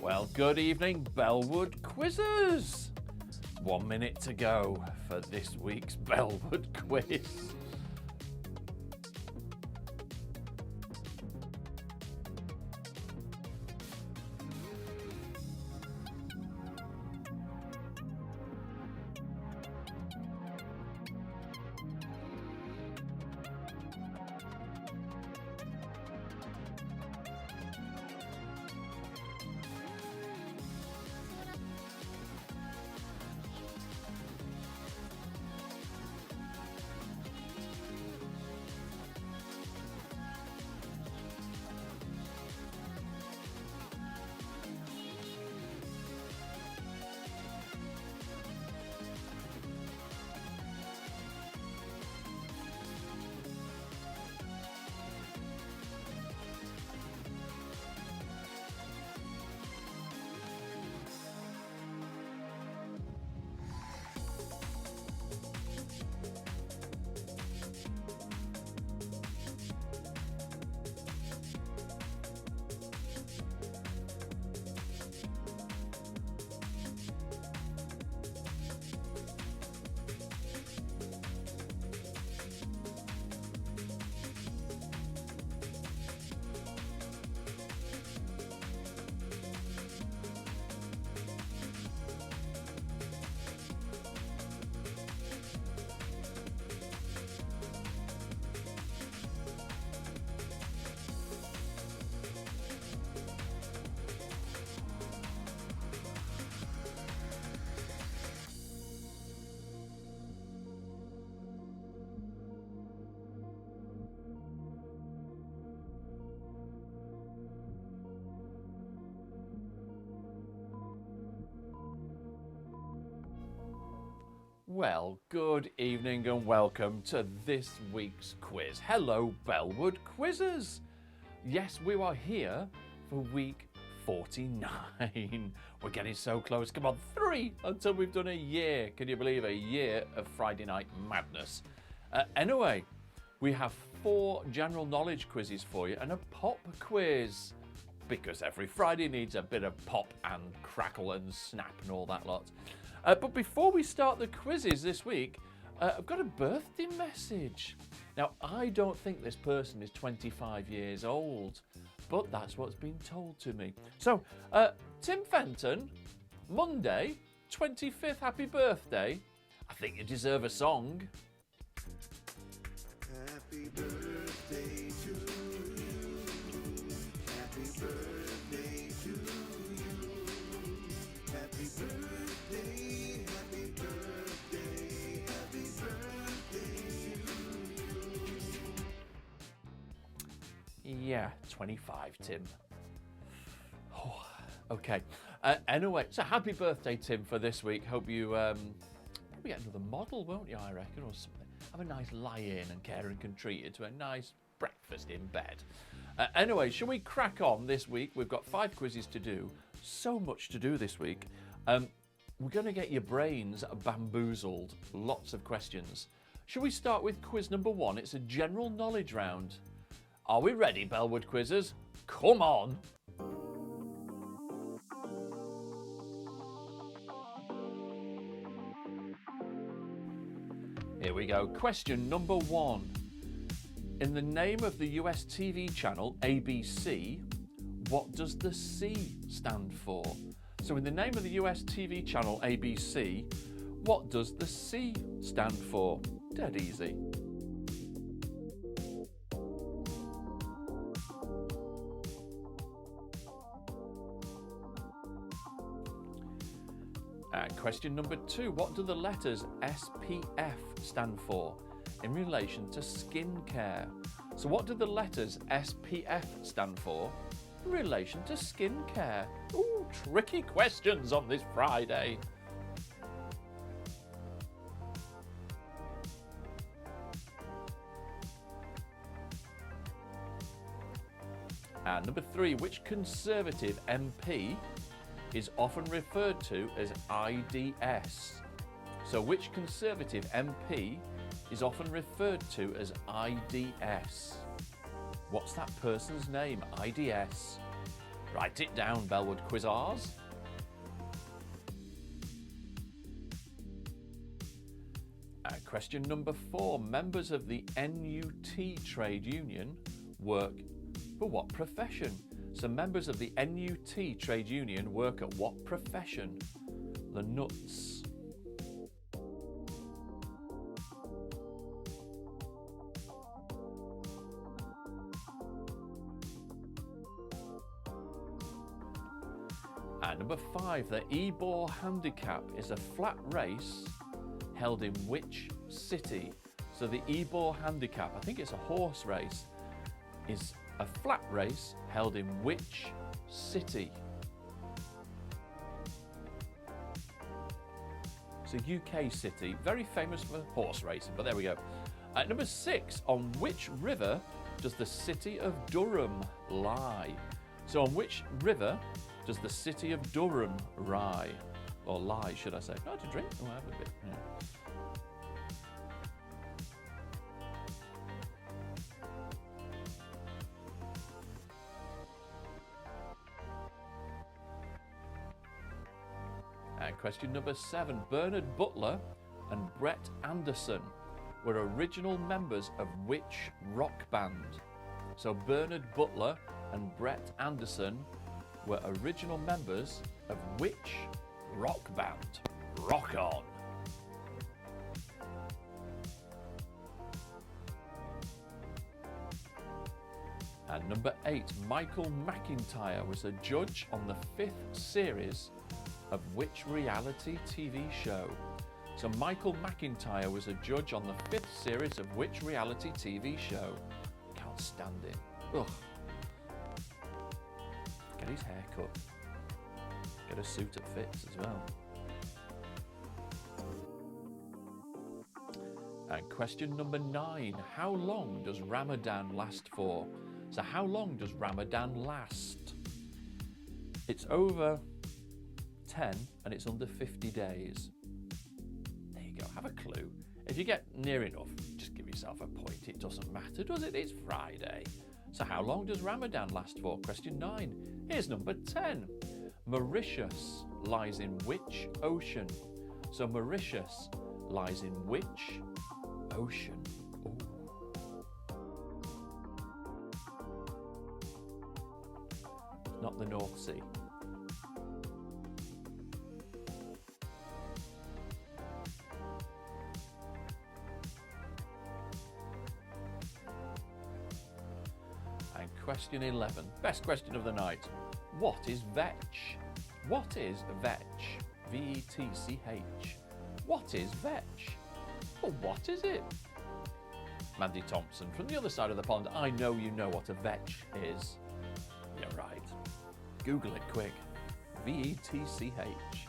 Well, good evening, Bellwood Quizzers. 1 minute to go for this week's Bellwood Quiz. Well, good evening and welcome to this week's quiz. Hello, Bellwood Quizzers. Yes, we are here for week 49. We're getting so close. Come on, 3 until we've done a year. Can you believe a year of Friday night madness? Anyway, we have 4 general knowledge quizzes for you and a pop quiz. Because every Friday needs a bit of pop and crackle and snap and all that lot. But before we start the quizzes this week, I've got a birthday message. Now, I don't think this person is 25 years old, but that's what's been told to me. So, Tim Fenton, Monday, 25th, happy birthday. I think you deserve a song. Happy birthday to you. Happy birthday to you. Happy birthday, happy birthday, happy birthday to you. Yeah, 25, Tim. Oh, okay. Anyway, so happy birthday, Tim, for this week. Hope you probably get another model, won't you, I reckon, or something. Have a nice lie-in and care and can treat you to a nice breakfast in bed. Anyway, shall we crack on this week? We've got 5 quizzes to do. So much to do this week. We're going to get your brains bamboozled. Lots of questions. Shall we start with quiz number 1? It's a general knowledge round. Are we ready, Bellwood Quizzers? Come on! Here we go. Question number 1. In the name of the US TV channel ABC, what does the C stand for? So in the name of the US TV channel ABC, what does the C stand for? Dead easy. Question number 2. What do the letters SPF stand for in relation to skincare? So what do the letters SPF stand for in relation to skincare? Ooh, tricky questions on this Friday. And number 3. Which Conservative MP is often referred to as IDS? So which Conservative MP is often referred to as IDS? What's that person's name? IDS. Write it down, Bellwood Quizzers. Question number 4. Members of the NUT trade union work for what profession? So members of the NUT trade union work at what profession? The nuts. And number 5. The Ebor Handicap is a flat race held in which city? So the Ebor Handicap, I think it's a horse race, is a flat race held in which city? It's a UK city, very famous for horse racing, but there we go. At number 6, on which river does the city of Durham lie? So on which river does the city of Durham lie? Or lie, should I say? No, to drink? Oh, I have a bit. Yeah. And question number 7. Bernard Butler and Brett Anderson were original members of which rock band? So Bernard Butler and Brett Anderson were original members of which rock band? Rock on! And number 8, Michael McIntyre was a judge on the 5th series of which reality TV show? So Michael McIntyre was a judge on the 5th series of which reality TV show? Can't stand it. Ugh. Get his hair cut. Get a suit that fits as well. And question number 9. How long does Ramadan last for? So how long does Ramadan last? It's over 10 and it's under 50 days. There you go, have a clue. If you get near enough, just give yourself a point. It doesn't matter, does it? It's Friday. So how long does Ramadan last for? Question 9. Here's number 10. Mauritius lies in which ocean? So Mauritius lies in which ocean? Ooh. Not the North Sea. And question 11, best question of the night. What is vetch? What is vetch? V-E-T-C-H. What is vetch? Well, what is it? Mandy Thompson, from the other side of the pond, I know you know what a vetch is. You're right. Google it quick. V-E-T-C-H.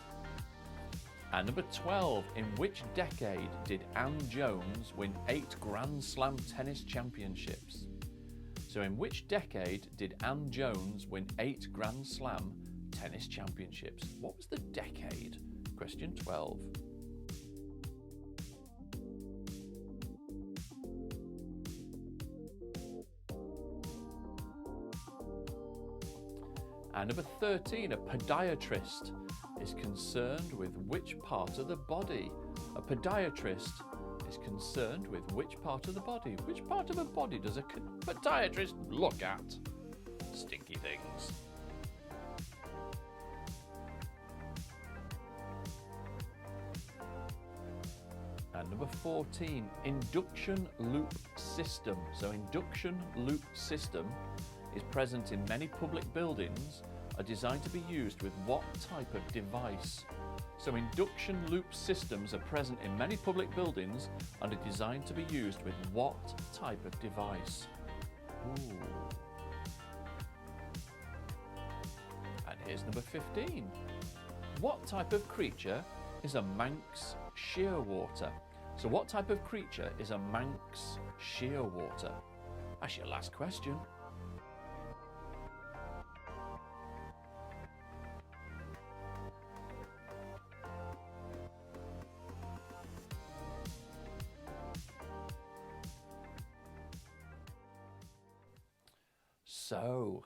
And number 12, in which decade did Ann Jones win 8 Grand Slam tennis championships? So in which decade did Ann Jones win 8 Grand Slam tennis championships? What was the decade? Question 12. And number 13, a podiatrist is concerned with which part of the body? A podiatrist is concerned with which part of the body? Which part of the body does a podiatrist look at? Stinky things. And number 14, induction loop system. So induction loop system is present in many public buildings, are designed to be used with what type of device? So induction loop systems are present in many public buildings and are designed to be used with what type of device? Ooh. And here's number 15. What type of creature is a Manx shearwater? So what type of creature is a Manx shearwater? That's your last question. So,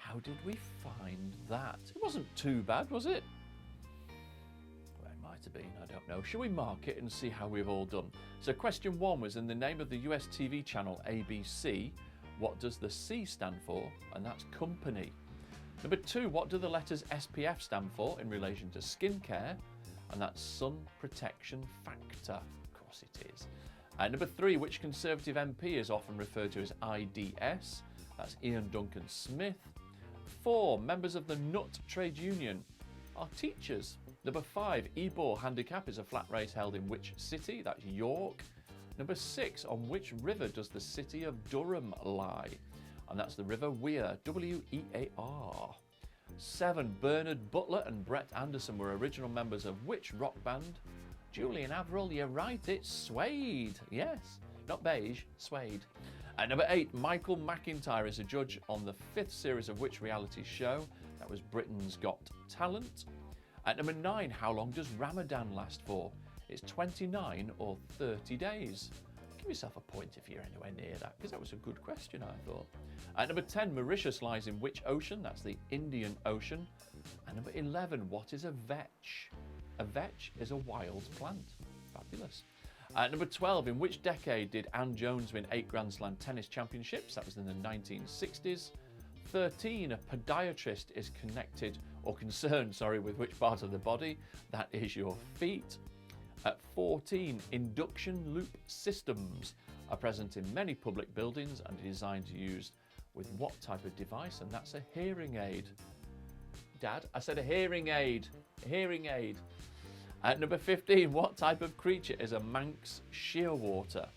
How did we find that? It wasn't too bad, was it? Well, it might have been, I don't know. Shall we mark it and see how we've all done? So question 1 was in the name of the US TV channel ABC. What does the C stand for? And that's company. Number 2, what do the letters SPF stand for in relation to skincare? And that's sun protection factor. Of course it is. Number 3, which Conservative MP is often referred to as IDS? That's Ian Duncan Smith. 4, members of the Nut Trade Union are teachers. Number 5, Ebor Handicap is a flat race held in which city? That's York. Number 6, on which river does the city of Durham lie? And that's the River Wear, W-E-A-R. 7, Bernard Butler and Brett Anderson were original members of which rock band? Julian Averill, you're right, it's Suede. Yes, not beige, Suede. Number 8, Michael McIntyre is a judge on the 5th series of which reality show? That was Britain's Got Talent. Number 9, how long does Ramadan last for? It's 29 or 30 days. Give yourself a point if you're anywhere near that, because that was a good question, I thought. Number 10, Mauritius lies in which ocean? That's the Indian Ocean. And number 11, what is a vetch? A vetch is a wild plant. Fabulous. Number 12, in which decade did Ann Jones win 8 Grand Slam tennis championships? That was in the 1960s. 13, a podiatrist is connected or concerned, with which part of the body? That is your feet. At 14, induction loop systems are present in many public buildings and are designed to use with what type of device? And that's a hearing aid. Dad, I said a hearing aid. A hearing aid. At number 15, what type of creature is a Manx shearwater?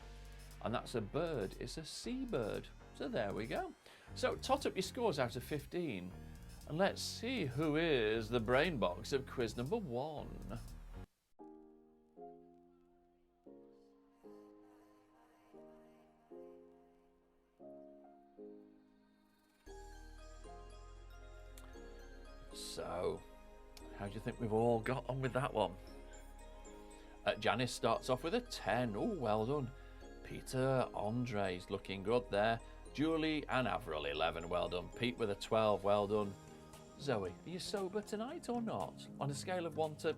And that's a bird. It's a seabird. So there we go. So tot up your scores out of 15. And let's see who is the brain box of quiz number 1. So, how do you think we've all got on with that one? Janice starts off with a 10. Oh, well done. Peter Andre's looking good there. Julie and Averill, 11. Well done. Pete with a 12. Well done. Zoe, are you sober tonight or not? On a scale of 1 to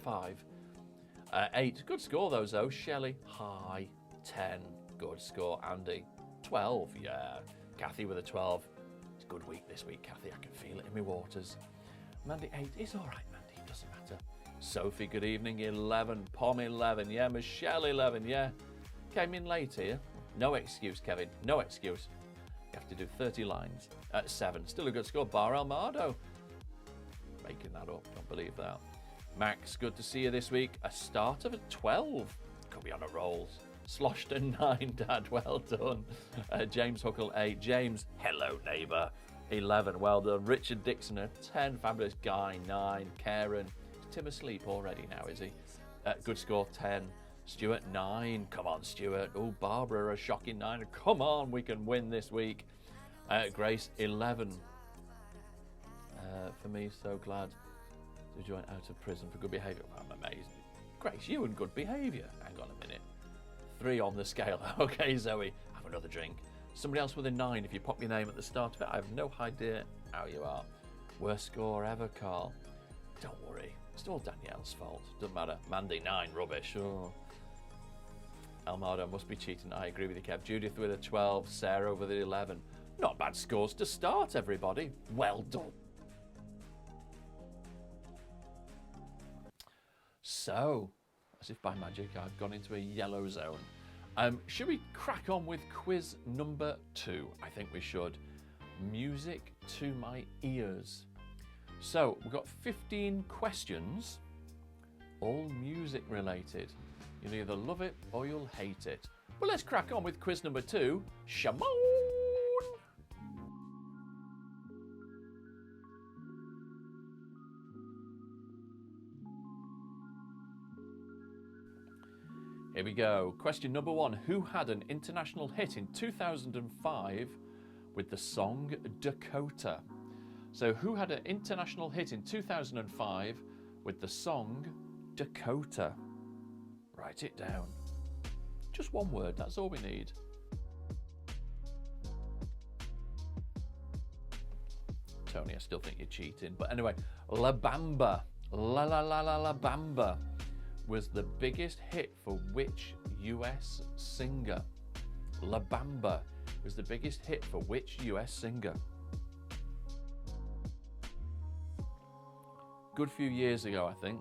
5. 8. Good score, though, Zoe. Shelley, high. 10. Good score. Andy, 12. Yeah. Kathy with a 12. It's a good week this week, Kathy. I can feel it in my waters. Mandy, 8. It's all right, Mandy. It doesn't matter. Sophie, good evening. 11. Pom, 11. Yeah. Michelle, 11. Yeah. Came in late here. No excuse, Kevin. No excuse. You have to do 30 lines. 7. Still a good score. Bar Almado. Making that up. Don't believe that. Max, good to see you this week. A start of a 12. Could be on a roll. Sloshed a 9, Dad. Well done. James Huckle, 8. James, hello, neighbour. 11. Well done. Richard Dixon, a 10. Fabulous Guy, 9. Karen. Is Tim asleep already now, is he? Good score, 10. Stuart, 9. Come on, Stuart. Oh, Barbara, a shocking 9. Come on, we can win this week. Grace, 11. For me, so glad to join out of prison for good behaviour. I'm amazed. Grace, you and good behaviour. Hang on a minute. 3 on the scale. Okay, Zoe, have another drink. Somebody else with a 9. If you pop your name at the start of it, I have no idea how you are. Worst score ever, Carl. Don't worry. It's all Danielle's fault. Doesn't matter. Mandy, 9. Rubbish. Oh. Almado must be cheating. I agree with you, Kev. Judith with a 12. Sarah with an 11. Not bad scores to start, everybody. Well done. So, as if by magic, I've gone into a yellow zone. Should we crack on with quiz number 2? I think we should. Music to my ears. So, we've got 15 questions, all music related. You'll either love it or you'll hate it. But let's crack on with quiz number 2. Shabba! Here we go. Question number 1. Who had an international hit in 2005 with the song Dakota? So who had an international hit in 2005 with the song Dakota? Write it down. Just one word, that's all we need. Tony, I still think you're cheating. But anyway, La Bamba, La La La La La Bamba was the biggest hit for which US singer? La Bamba was the biggest hit for which US singer? Good few years ago, I think.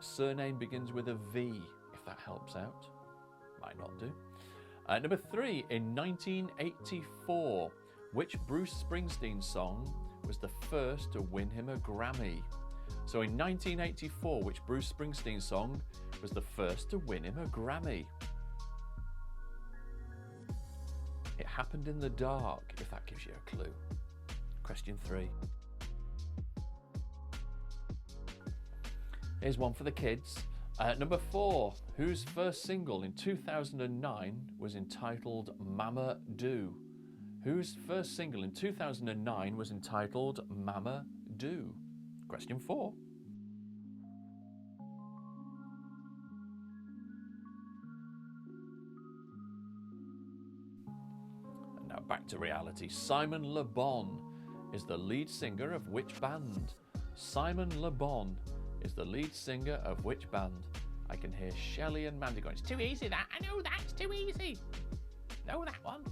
Surname begins with a V, if that helps out. Might not do. Number 3, in 1984, which Bruce Springsteen song was the first to win him a Grammy? So in 1984, which Bruce Springsteen song was the first to win him a Grammy? It Happened in the Dark, if that gives you a clue. Question 3. Here's one for the kids. Number 4, whose first single in 2009 was entitled Mama Do? Whose first single in 2009 was entitled Mama Do? Question 4. And now back to reality. Simon Le Bon is the lead singer of which band? Simon Le Bon is the lead singer of which band? I can hear Shelley and Mandy going, it's too easy that, I know that's too easy. Know that one.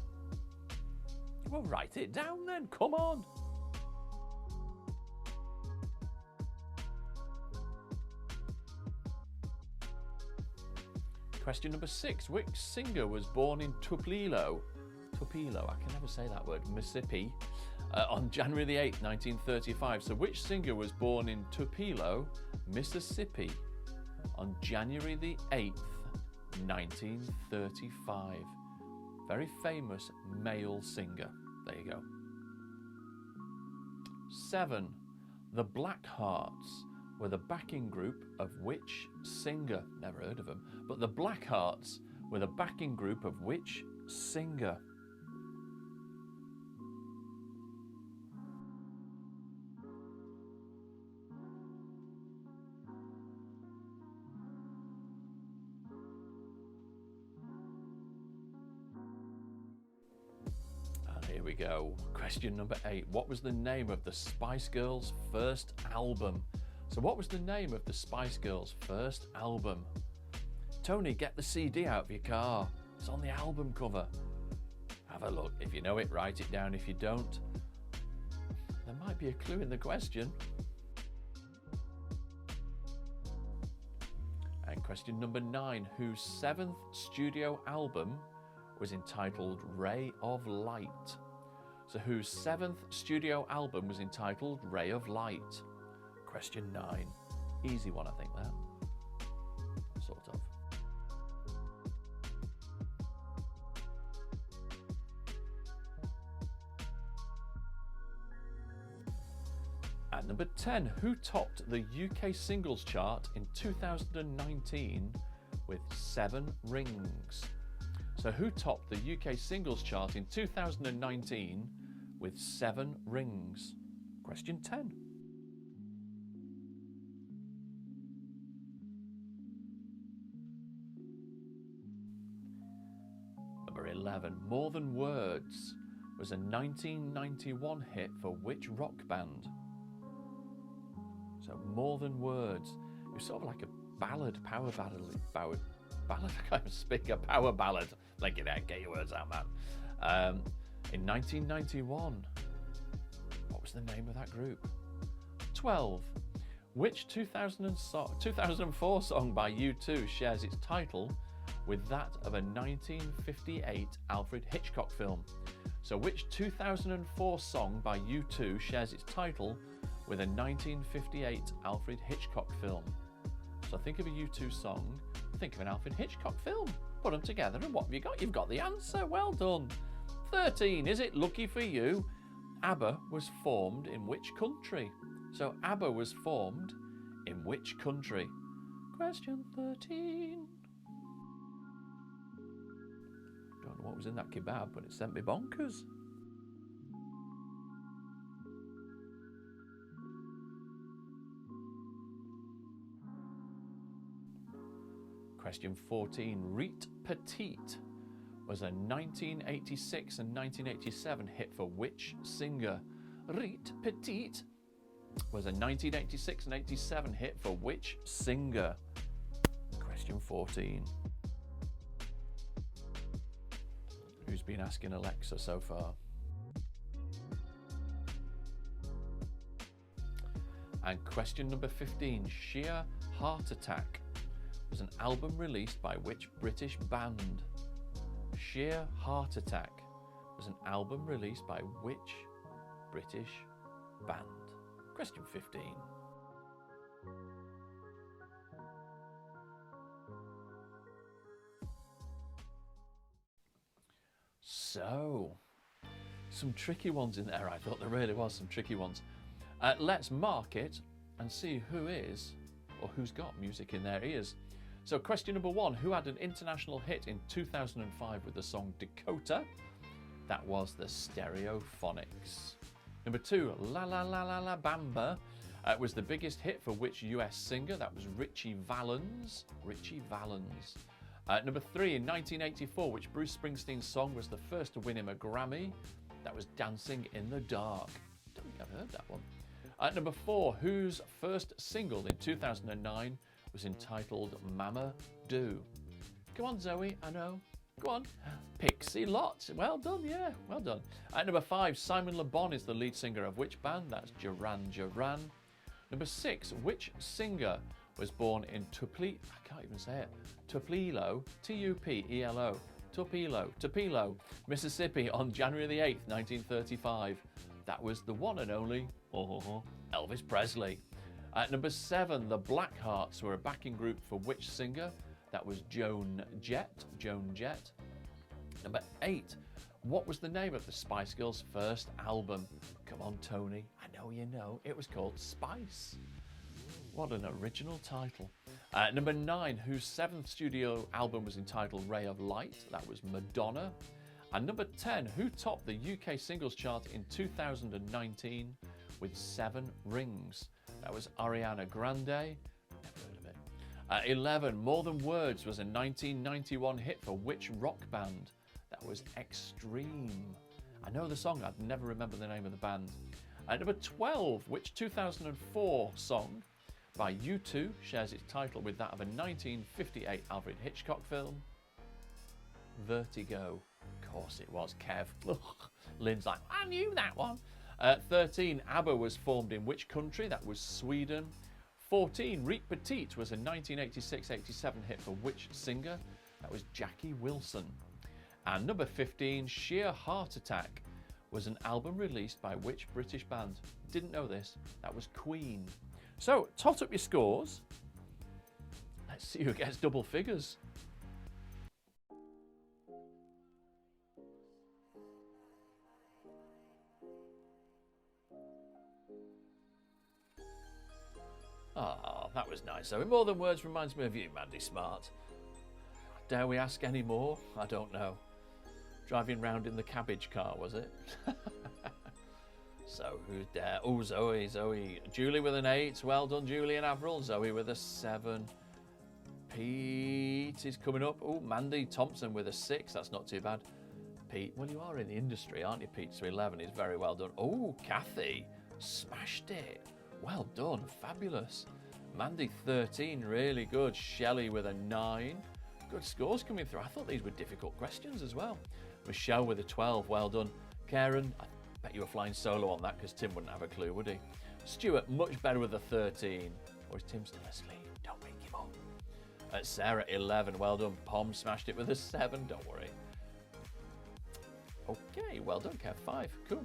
Well, write it down then, come on. Question number 6, which singer was born in Tupelo, I can never say that word, Mississippi, on January the 8th, 1935. So which singer was born in Tupelo, Mississippi, on January the 8th, 1935? Very famous male singer. There you go. 7. The Blackhearts were the backing group of which singer? Never heard of them. But the Blackhearts were the backing group of which singer? Here we go. Question number 8. What was the name of the Spice Girls' first album? So what was the name of the Spice Girls' first album? Tony, get the CD out of your car. It's on the album cover. Have a look. If you know it, write it down. If you don't, there might be a clue in the question. And question number 9. Whose 7th studio album was entitled Ray of Light? So whose 7th studio album was entitled Ray of Light? Question 9. Easy one, I think, that. Sort of. At number 10, who topped the UK singles chart in 2019 with 7 rings? So who topped the UK singles chart in 2019 with 7 rings? Question 10. Number 11, More Than Words was a 1991 hit for which rock band? So More Than Words, it was sort of like a ballad, power ballad, I can't even speak, a power ballad. Like it out, get your words out, man. In 1991, what was the name of that group? 12. Which 2004 song by U2 shares its title with that of a 1958 Alfred Hitchcock film? So which 2004 song by U2 shares its title with a 1958 Alfred Hitchcock film? So think of a U2 song, think of an Alfred Hitchcock film. Put them together and what have you got? You've got the answer. Well done. 13. Is it lucky for you? ABBA was formed in which country? So ABBA was formed in which country? Question 13. Don't know what was in that kebab, but it sent me bonkers. Question 14. Rite Petite was a 1986 and 1987 hit for which singer? Rite Petite was a 1986 and 87 hit for which singer? Question 14. Who's been asking Alexa so far? And question number 15. Sheer Heart Attack was an album released by which British band? Sheer Heart Attack was an album released by which British band? Question 15. So, some tricky ones in there. I thought there really was some tricky ones. Let's mark it and see who is or who's got music in their ears. So question number 1, who had an international hit in 2005 with the song Dakota? That was the Stereophonics. Number 2, La La La La La Bamba was the biggest hit for which US singer? That was Ritchie Valens. Ritchie Valens. Number 3, in 1984, which Bruce Springsteen's song was the first to win him a Grammy? That was Dancing in the Dark. Don't think I've heard that one. Number 4, whose first single in 2009 was entitled Mama Do? Come on, Zoe, I know. Go on. Pixie Lott. Well done, yeah, well done. Number 5, Simon Le Bon is the lead singer of which band? That's Duran Duran. Number 6, which singer was born in I can't even say it. Tupelo, T-U-P-E-L-O, Tupelo, Mississippi on January the 8th, 1935. That was the one and only Elvis Presley. Number 7, the Blackhearts were a backing group for which singer? That was Joan Jett. Number 8, what was the name of the Spice Girls' first album? Come on, Tony, I know you know. It was called Spice. What an original title. Number 9, whose 7th studio album was entitled Ray of Light? That was Madonna. And number 10, who topped the UK singles chart in 2019 with 7 rings? That was Ariana Grande. Never heard of it. 11, More Than Words was a 1991 hit for which rock band? That was Extreme. I know the song, I'd never remember the name of the band. Number 12, which 2004 song by U2 shares its title with that of a 1958 Alfred Hitchcock film? Vertigo. Of course it was, Kev. Lynn's like, I knew that one. 13, ABBA was formed in which country? That was Sweden. 14, Rite Petite was a 1986-87 hit for which singer? That was Jackie Wilson. And number 15, Sheer Heart Attack was an album released by which British band? Didn't know this. That was Queen. So, tot up your scores. Let's see who gets double figures. Ah, that was nice. So, More Than Words reminds me of you, Mandy Smart. Dare we ask any more? I don't know. Driving round in the cabbage car, was it? So, who's there? Oh, Zoe. Julie with an 8. Well done, Julie and Avril. Zoe with a 7. Pete is coming up. Oh, Mandy Thompson with a 6. That's not too bad. Pete, well, you are in the industry, aren't you, Pete? So 11 is very well done. Oh, Kathy, smashed it. Well done, fabulous. Mandy 13, really good. Shelley with a 9. Good scores coming through. I thought these were difficult questions as well. Michelle with a 12, well done. Karen, I bet you were flying solo on that because Tim wouldn't have a clue, would he? Stuart, much better with a 13. Or is Tim still asleep? Don't wake him up. Sarah, 11, well done. Pom smashed it with a 7, don't worry. Okay, well done, Kev, 5, cool.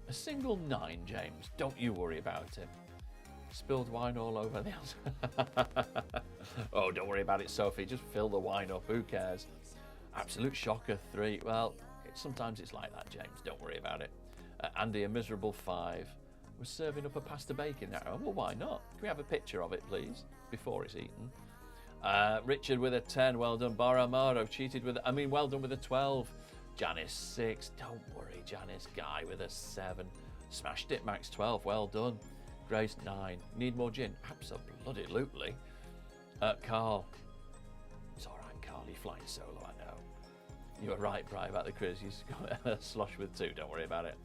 A single 9, James, don't you worry about it. Spilled wine all over the house. Oh, don't worry about it, Sophie, just fill the wine up, who cares? Absolute shocker, 3. Well, sometimes it's like that, James, don't worry about it. Andy, a miserable 5. We're serving up a pasta bacon now. Well, why not? Can we have a picture of it, please, before it's eaten? Richard with a 10, well done. Bar Amaro cheated with, well done with a 12. Janice, 6, don't worry, Janice. Guy with a 7. Smashed it, Max, 12, well done. Grace, 9. Need more gin? Absolutely. Carl. It's all right, Carl, you're flying solo, I know. You were right, Bri, about the quiz. You got a slosh with 2, don't worry about it.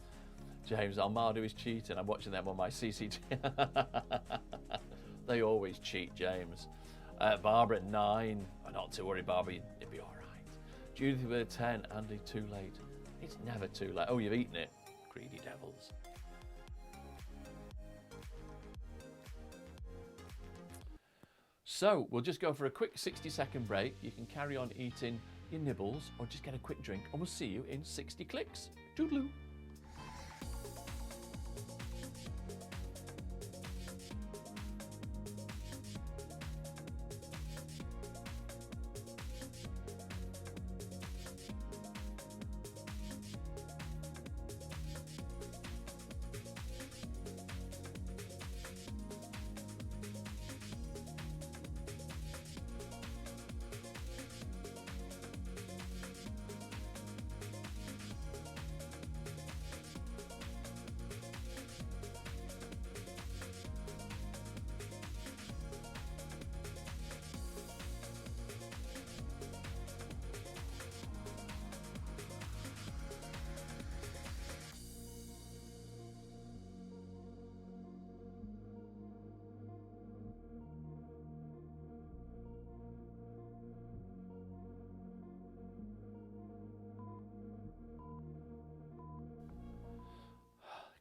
James, Almado is cheating. I'm watching them on my CCG. They always cheat, James. Barbara at 9. Oh, not to worry, Barbara. It'll be all right. Judith with a 10. Andy, too late. It's never too late. Oh, you've eaten it. Greedy devils. So we'll just go for a quick 60-second break. You can carry on eating your nibbles or just get a quick drink, and we'll see you in 60 clicks. Toodaloo.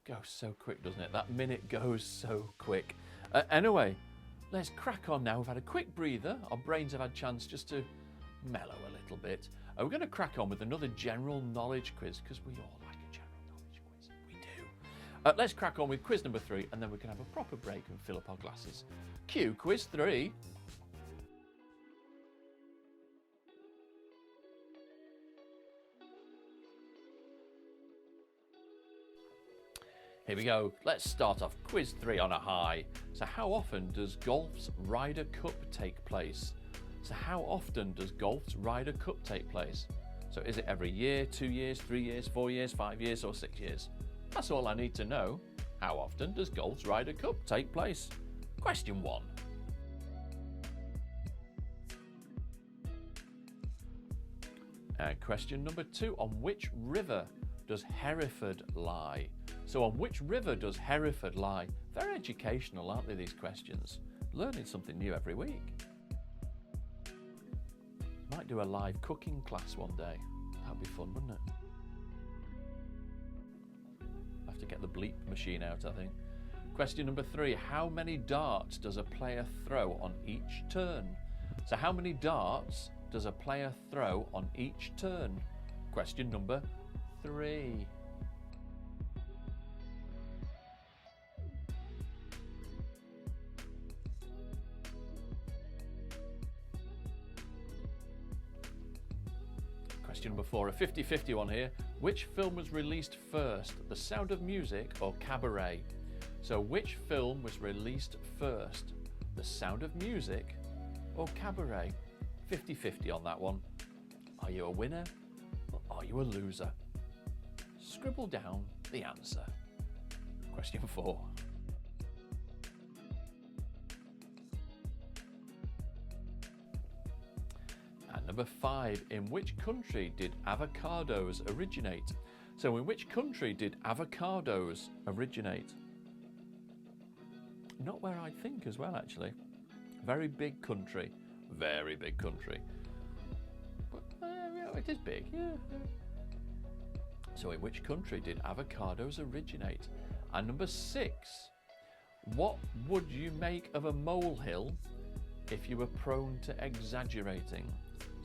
Goes so quick, doesn't it? That minute goes so quick. Anyway, let's crack on now. We've had a quick breather. Our brains have had a chance just to mellow a little bit. We're going to crack on with another general knowledge quiz, because we all like a general knowledge quiz. We do. Let's crack on with quiz number 3, and then we can have a proper break and fill up our glasses. Cue quiz 3. Here we go. Let's start off quiz 3 on a high. So how often does golf's Ryder Cup take place? So how often does golf's Ryder Cup take place? So is it every year, 2 years, 3 years, 4 years, 5 years or 6 years? That's all I need to know. How often does golf's Ryder Cup take place? Question 1. And question number 2. On which river does Hereford lie? So on which river does Hereford lie? Very educational, aren't they, these questions? Learning something new every week. Might do a live cooking class one day. That'd be fun, wouldn't it? Have to get the bleep machine out, I think. Question number 3. How many darts does a player throw on each turn? So how many darts does a player throw on each turn? Question number 3. Question number 4, a 50-50 one here. Which film was released first, The Sound of Music or Cabaret? So which film was released first, The Sound of Music or Cabaret? 50-50 on that one. Are you a winner or are you a loser? Scribble down the answer. Question 4. And number 5, in which country did avocados originate? So in which country did avocados originate? Not where I think as well, actually. Very big country. Very big country. But yeah, it is big, yeah. So in which country did avocados originate? And number 6, what would you make of a molehill if you were prone to exaggerating?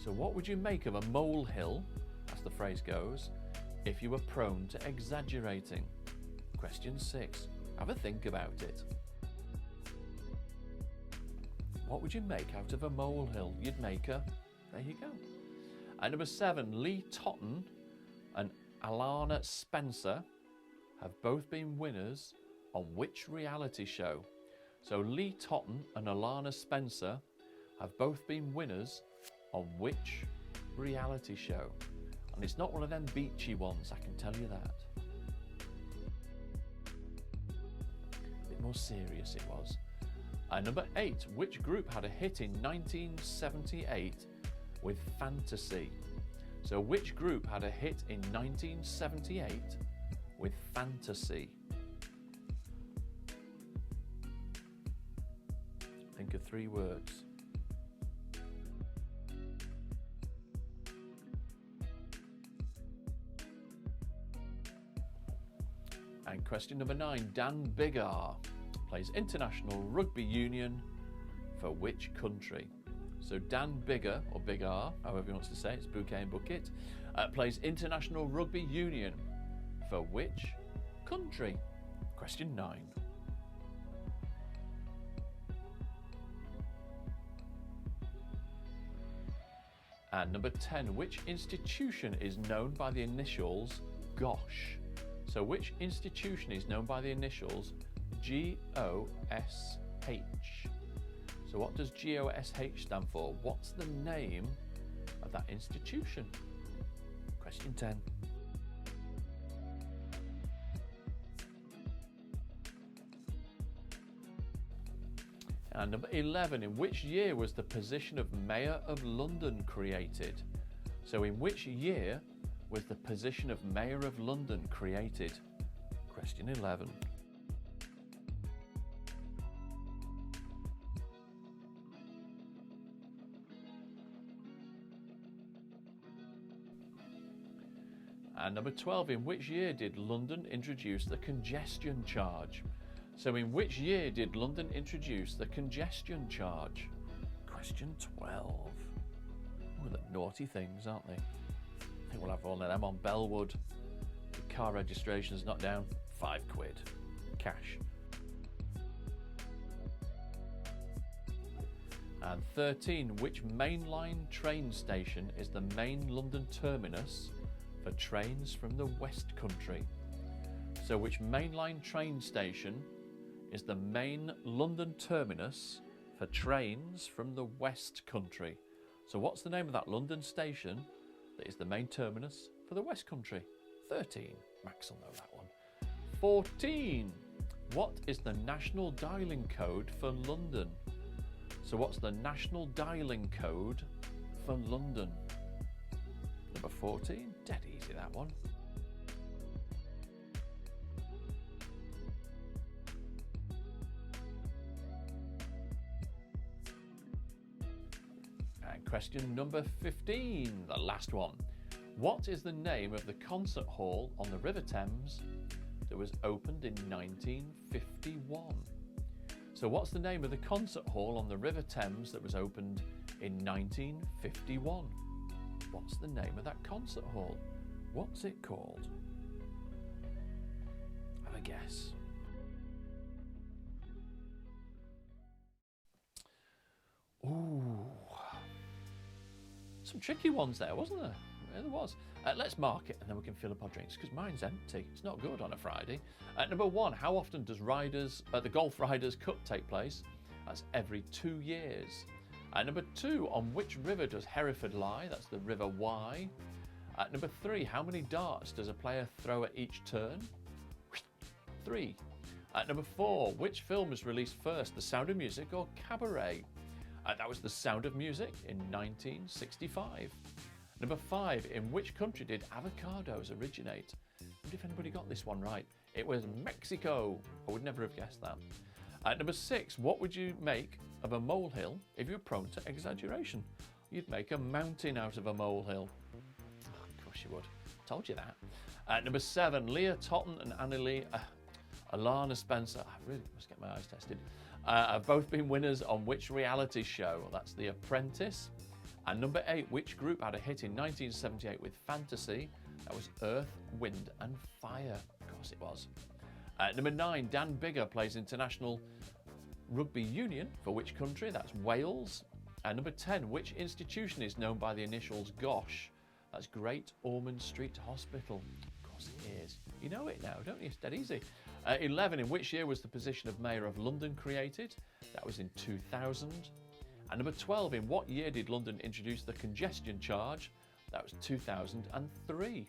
So what would you make of a molehill, as the phrase goes, if you were prone to exaggerating? Question 6. Have a think about it. What would you make out of a molehill? You'd make a... There you go. And number 7, Lee Totten and Alana Spencer have both been winners on which reality show? So Lee Totten and Alana Spencer have both been winners on which reality show? And it's not one of them beachy ones, I can tell you that. A bit more serious it was. And number 8, which group had a hit in 1978 with Fantasy? So which group had a hit in 1978 with with fantasy? Think of 3 words. And question number 9, Dan Biggar plays international rugby union for which country? So Dan Biggar, or Biggar, however he wants to say it, it's bouquet and bucket, plays international rugby union for which country? Question 9. And number 10, which institution is known by the initials GOSH? So which institution is known by the initials GOSH? So what does GOSH stand for? What's the name of that institution? Question 10. And number 11, in which year was the position of Mayor of London created? So in which year was the position of Mayor of London created? Question 11. And number 12, in which year did London introduce the congestion charge? So in which year did London introduce the congestion charge? Question 12. Oh, the naughty things, aren't they? I think we'll have one of them on Bellwood. The car registration's not down. £5. Cash. And 13, which mainline train station is the main London terminus for trains from the West Country? So which mainline train station is the main London terminus for trains from the West Country? So what's the name of that London station that is the main terminus for the West Country? 13. Max will know that one. 14. What is the national dialing code for London? So what's the national dialing code for London? Number 14. Dead easy, that one. And question number 15, the last one. What is the name of the concert hall on the River Thames that was opened in 1951? So what's the name of the concert hall on the River Thames that was opened in 1951? What's the name of that concert hall? What's it called? Have a guess. Ooh. Some tricky ones there, wasn't there? Yeah, there was. Let's mark it and then we can fill up our drinks because mine's empty. It's not good on a Friday. Number 1, how often does the Golf Riders Cup take place? That's every 2 years. Number 2, on which river does Hereford lie? That's the River Wye. Number 3, how many darts does a player throw at each turn? 3. Number 4, which film was released first, The Sound of Music or Cabaret? That was The Sound of Music in 1965. Number 5, in which country did avocados originate? I wonder if anybody got this one right. It was Mexico. I would never have guessed that. Number 6, what would you make of a molehill if you were prone to exaggeration? You'd make a mountain out of a molehill. Oh, of course you would. Told you that. Number 7, Leah Totten and Alana Spencer, I really must get my eyes tested, have both been winners on which reality show? Well, that's The Apprentice. And number 8, which group had a hit in 1978 with Fantasy? That was Earth, Wind and Fire. Of course it was. Number 9, Dan Biggar plays international rugby union for which country? That's Wales. And number 10, which institution is known by the initials GOSH? That's Great Ormond Street Hospital. Of course it is. You know it now, don't you? It's dead easy. 11, in which year was the position of Mayor of London created? That was in 2000. And number 12, in what year did London introduce the congestion charge? That was 2003.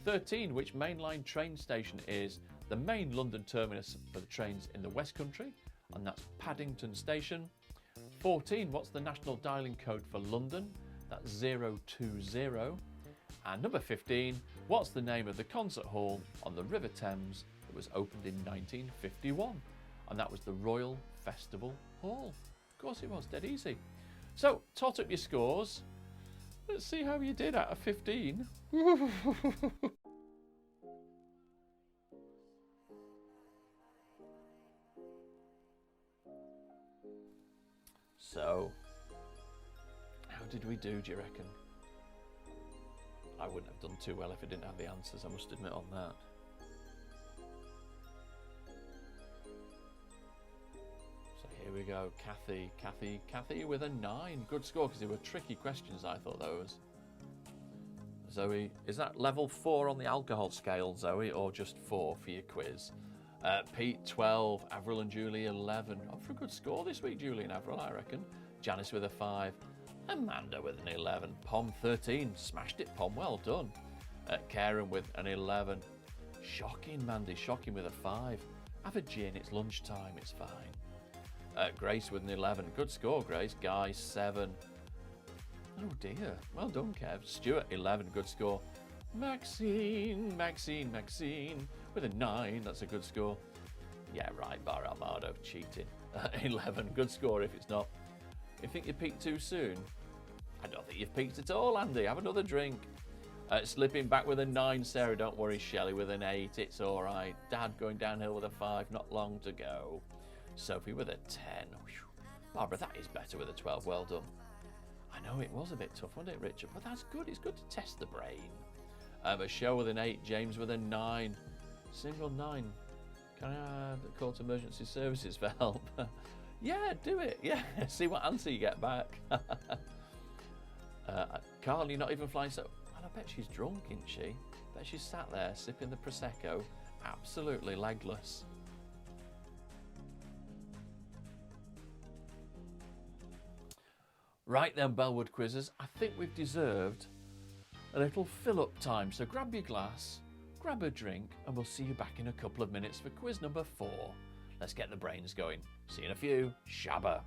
13, which mainline train station is the main London terminus for the trains in the West Country? And that's Paddington Station. 14, what's the national dialing code for London? That's 020. And number 15, What's the name of the concert hall on the River Thames that was opened in 1951? And that was the Royal Festival Hall. Of course it was, dead easy. So, tot up your scores. Let's see how you did out of 15. So, how did we do you reckon? I wouldn't have done too well if I didn't have the answers, I must admit on that. So here we go, Kathy with a 9. Good score, because they were tricky questions, I thought those. Zoe, is that level 4 on the alcohol scale, Zoe, or just 4 for your quiz? Pete, 12. Avril and Julie, 11. Oh, for a good score this week, Julie and Avril, I reckon. Janice with a 5. Amanda with an 11. Pom, 13. Smashed it, Pom. Well done. Karen with an 11. Shocking, Mandy. Shocking with a 5. Have a gin. It's lunchtime. It's fine. Grace with an 11. Good score, Grace. Guy, 7. Oh, dear. Well done, Kev. Stuart, 11. Good score. Maxine with a 9. That's a good score. Yeah, right, Bar Almado, cheating. 11. Good score if it's not. You think you peaked too soon? I don't think you've peaked at all, Andy. Have another drink. Slipping back with a 9, Sarah. Don't worry, Shelley with an 8. It's all right. Dad going downhill with a 5. Not long to go. Sophie with a 10. Whew. Barbara, that is better with a 12. Well done. I know it was a bit tough, wasn't it, Richard? But that's good. It's good to test the brain. Michelle with an 8. James with a 9. Single 9. Can I call to emergency services for help? Yeah, do it. Yeah, see what answer you get back. Carl, you're not even flying so... Well, I bet she's drunk, isn't she? I bet she's sat there sipping the Prosecco, absolutely legless. Right then, Bellwood quizzes, I think we've deserved a little fill-up time. So grab your glass, grab a drink, and we'll see you back in a couple of minutes for quiz number 4. Let's get the brains going. See you in a few. Shabba.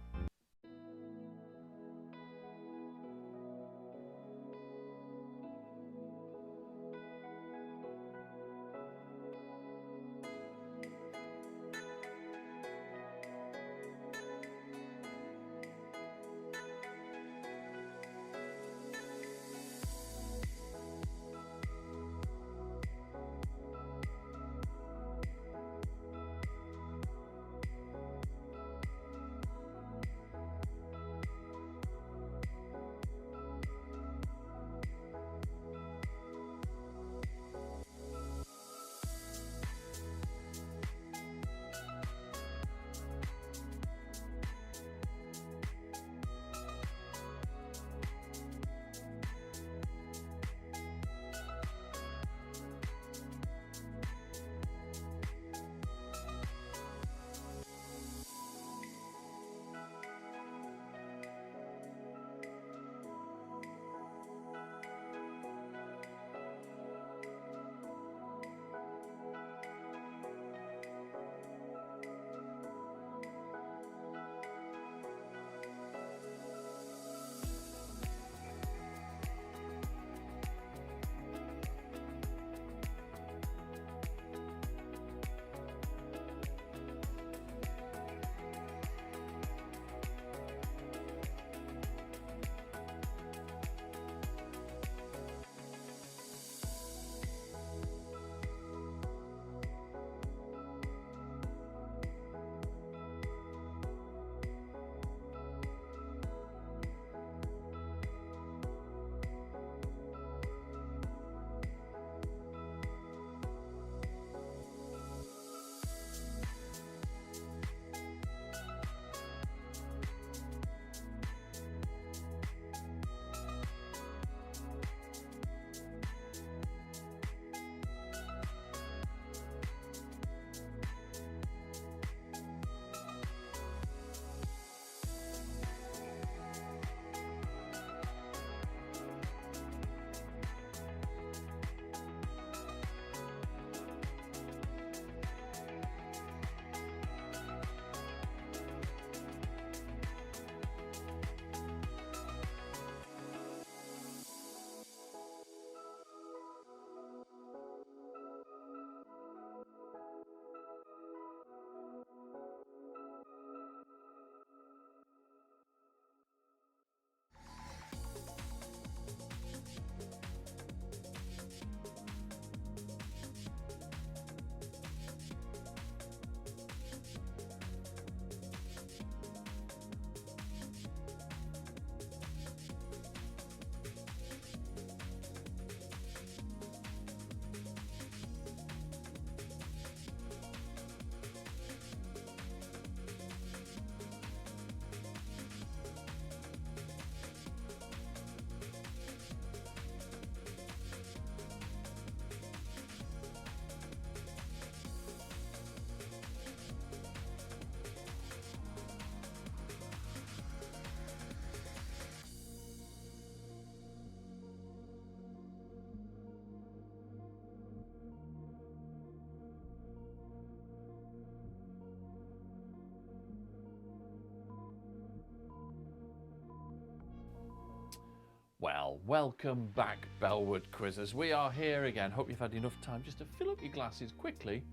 Well, welcome back, Bellwood Quizzers. We are here again. Hope you've had enough time just to fill up your glasses quickly,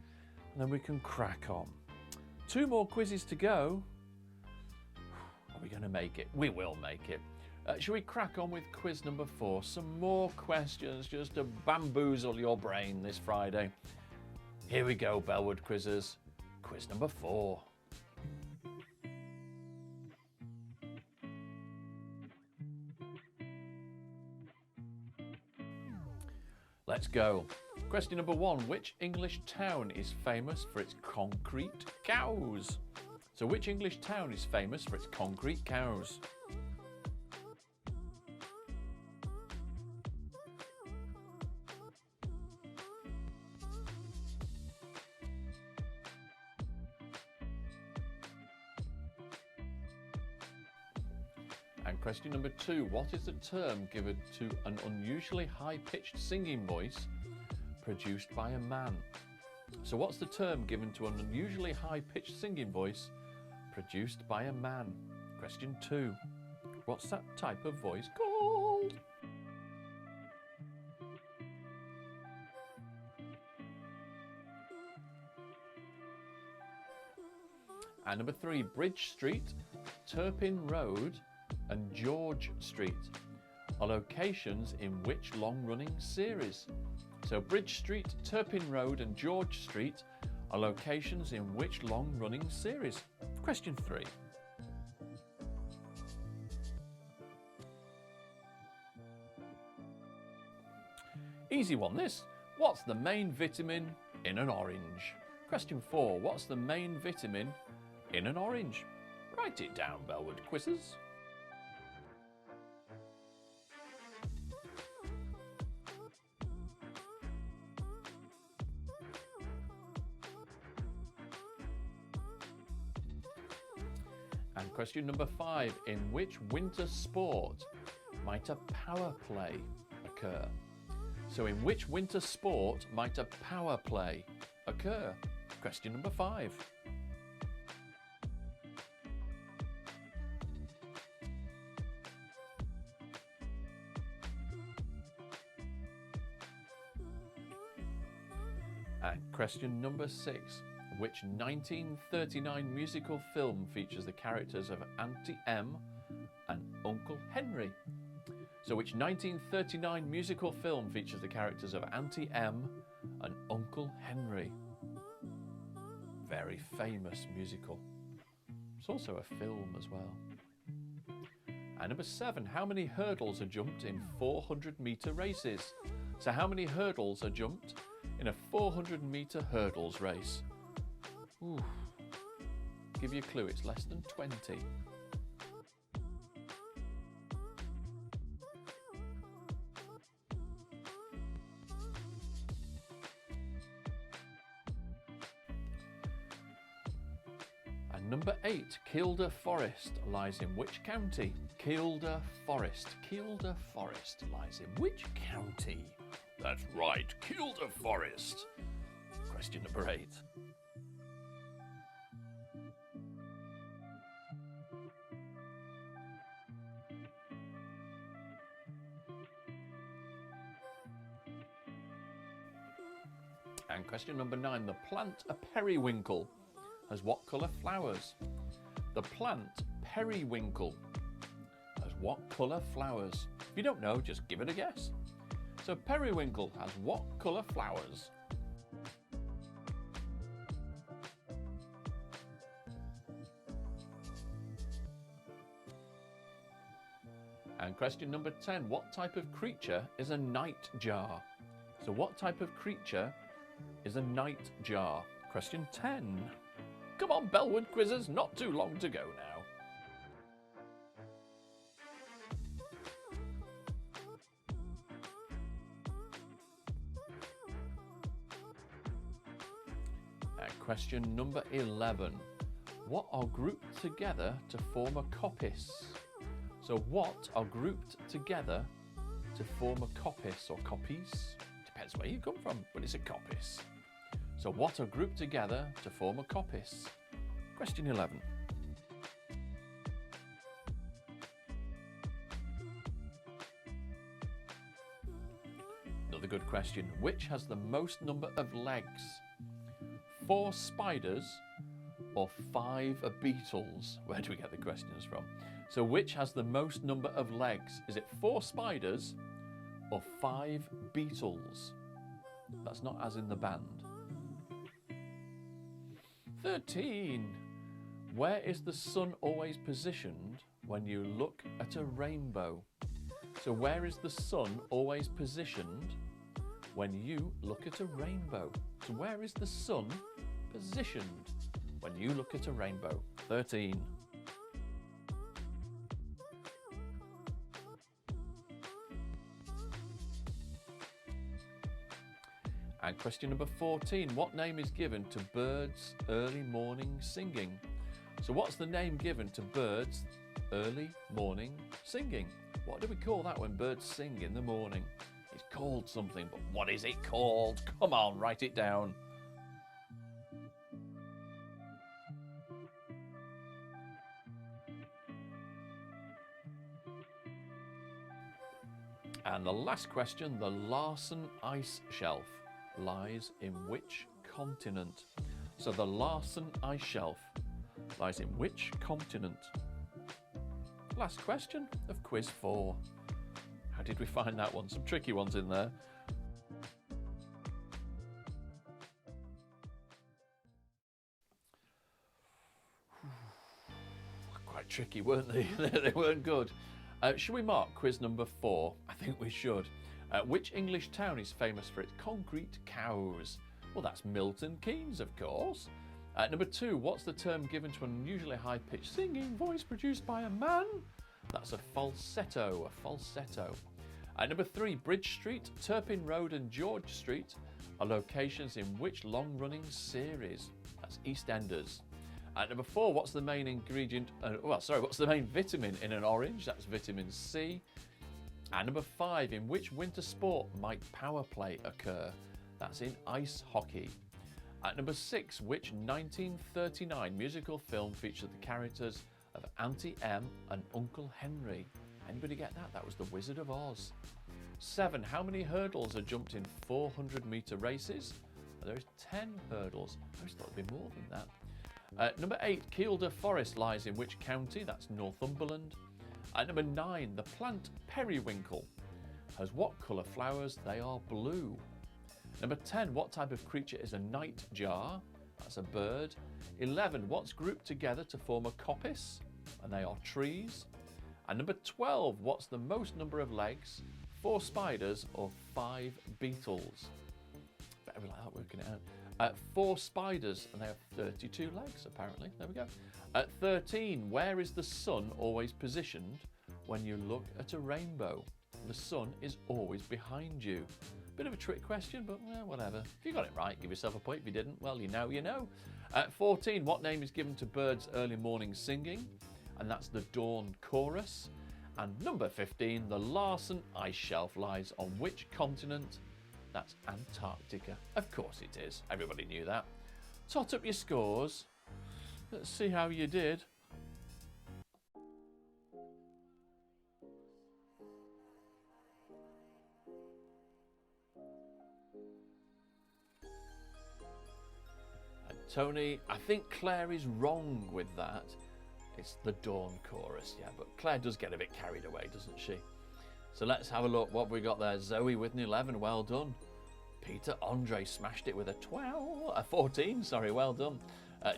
and then we can crack on. 2 more quizzes to go. Are we going to make it? We will make it. Shall we crack on with quiz number 4? Some more questions just to bamboozle your brain this Friday. Here we go, Bellwood Quizzers. Quiz number 4. Let's go. Question number 1. Which English town is famous for its concrete cows? So which English town is famous for its concrete cows? And question number 2, what is the term given to an unusually high-pitched singing voice produced by a man? So what's the term given to an unusually high-pitched singing voice produced by a man? Question 2, what's that type of voice called? And number 3, Bridge Street, Turpin Road and George Street are locations in which long-running series? So Bridge Street, Turpin Road and George Street are locations in which long-running series? Question 3. Easy one this. What's the main vitamin in an orange? Question 4. What's the main vitamin in an orange? Write it down, Bellwood Quizzes. And question number 5, in which winter sport might a power play occur? So in which winter sport might a power play occur? Question number 5. And question number 6. Which 1939 musical film features the characters of Auntie Em and Uncle Henry? So which 1939 musical film features the characters of Auntie Em and Uncle Henry? Very famous musical. It's also a film as well. And number 7, how many hurdles are jumped in 400-metre races? So how many hurdles are jumped in a 400-metre hurdles race? Ooh. Give you a clue, it's less than 20. And number 8, Kielder Forest lies in which county? Kielder Forest. Kielder Forest lies in which county? That's right, Kielder Forest. Question number 8. And question number 9, the plant a periwinkle has what colour flowers? The plant periwinkle has what colour flowers? If you don't know, just give it a guess. So periwinkle has what colour flowers? And question number 10, what type of creature is a nightjar? So what type of creature is a nightjar? Question 10. Come on, Bellwood Quizzes, not too long to go now. And question number 11. What are grouped together to form a coppice? So what are grouped together to form a coppice or coppice? Depends where you come from, but it's a coppice. So what are grouped together to form a coppice? Question 11. good question. Which has the most number of legs? 4 spiders or 5 beetles? Where do we get the questions from? So which has the most number of legs? Is it 4 spiders or 5 beetles? That's not as in the band. 13. Where is the sun always positioned when you look at a rainbow? So where is the sun always positioned when you look at a rainbow? So where is the sun positioned when you look at a rainbow? 13. And question number 14. What name is given to birds' early morning singing? So what's the name given to birds' early morning singing? What do we call that when birds sing in the morning? It's called something, but what is it called? Come on, write it down. And the last question, the Larsen Ice Shelf lies in which continent? So the Larsen Ice Shelf lies in which continent? Last question of quiz 4. How did we find that one? Some tricky ones in there. Quite tricky, weren't they? They weren't good. Should we mark quiz number 4? I think we should. Which English town is famous for its concrete cows? Well, that's Milton Keynes, of course. Number 2, what's the term given to an unusually high-pitched singing voice produced by a man? That's a falsetto, Number 3, Bridge Street, Turpin Road and George Street are locations in which long-running series? That's EastEnders. Number 4, what's the main ingredient, what's the main vitamin in an orange? That's vitamin C. And number 5, in which winter sport might power play occur? That's in ice hockey. At number 6, which 1939 musical film featured the characters of Auntie Em and Uncle Henry? Anybody get that? That was The Wizard of Oz. 7, how many hurdles are jumped in 400-metre races? Well, there's 10 hurdles. I just thought it'd be more than that. Number 8, Kielder Forest lies in which county? That's Northumberland. At number 9, the plant periwinkle has what colour flowers? They are blue. Number 10, what type of creature is a nightjar? That's a bird. 11, what's grouped together to form a coppice? And they are trees. And number 12, what's the most number of legs? 4 spiders or 5 beetles? Better be like that working it out. 4 spiders, and they have 32 legs, apparently. There we go. At 13, where is the sun always positioned when you look at a rainbow? The sun is always behind you. Bit of a trick question, but well, whatever. If you got it right, give yourself a point. If you didn't, well, you know. At 14, what name is given to birds' early morning singing? And that's the dawn chorus. And number 15, the Larsen Ice Shelf lies on which continent? That's Antarctica. Of course it is. Everybody knew that. Tot up your scores. Let's see how you did. And Tony, I think Claire is wrong with that. It's the dawn chorus, yeah, but Claire does get a bit carried away, doesn't she? So let's have a look what we got there. Zoe with an 11, well done. Peter Andre smashed it with a 14, sorry, well done.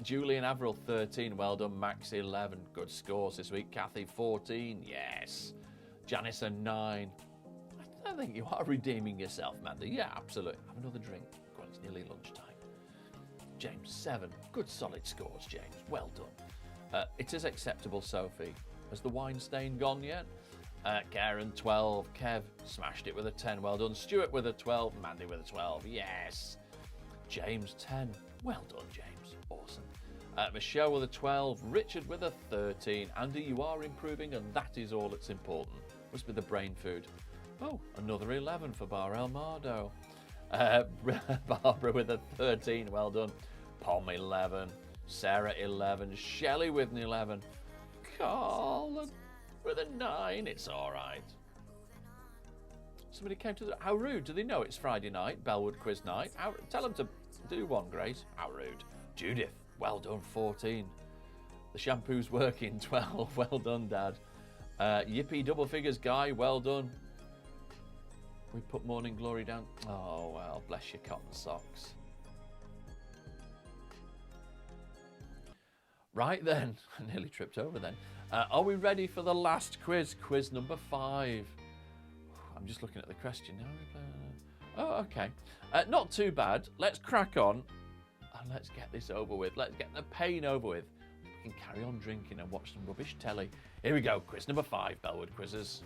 Julian Averill 13, well done. Max 11, good scores this week. Kathy 14, yes. Janice 9. I think you are redeeming yourself, Mandy. Yeah, absolutely. Have another drink. God, it's nearly lunchtime. James 7, good solid scores, James. Well done. It is acceptable, Sophie. Has the wine stain gone yet? Karen 12, Kev smashed it with a 10, well done. Stuart with a 12, Mandy with a 12, yes. James 10, well done, James, awesome. Michelle with a 12, Richard with a 13. Andy, you are improving, and that is all that's important. Must be the brain food. Oh, another 11 for Bar El Mardo. Barbara with a 13, well done. Pom 11, Sarah 11, Shelley with an 11. Carl with a 9, it's all right. Somebody came to the... How rude. Do they know it's Friday night, Bellwood Quiz Night? Tell them to do one, Grace. How rude. Judith, well done, 14. The shampoo's working, 12. Well done, Dad. Yippee double figures, Guy, well done. We put Morning Glory down. Oh, well, bless your cotton socks. Right then, I nearly tripped over then. Are we ready for the last quiz? Quiz number 5. I'm just looking at the question now. Oh, okay. Not too bad. Let's crack on and let's get this over with. Let's get the pain over with. We can carry on drinking and watch some rubbish telly. Here we go. Quiz number 5, Bellwood Quizzes.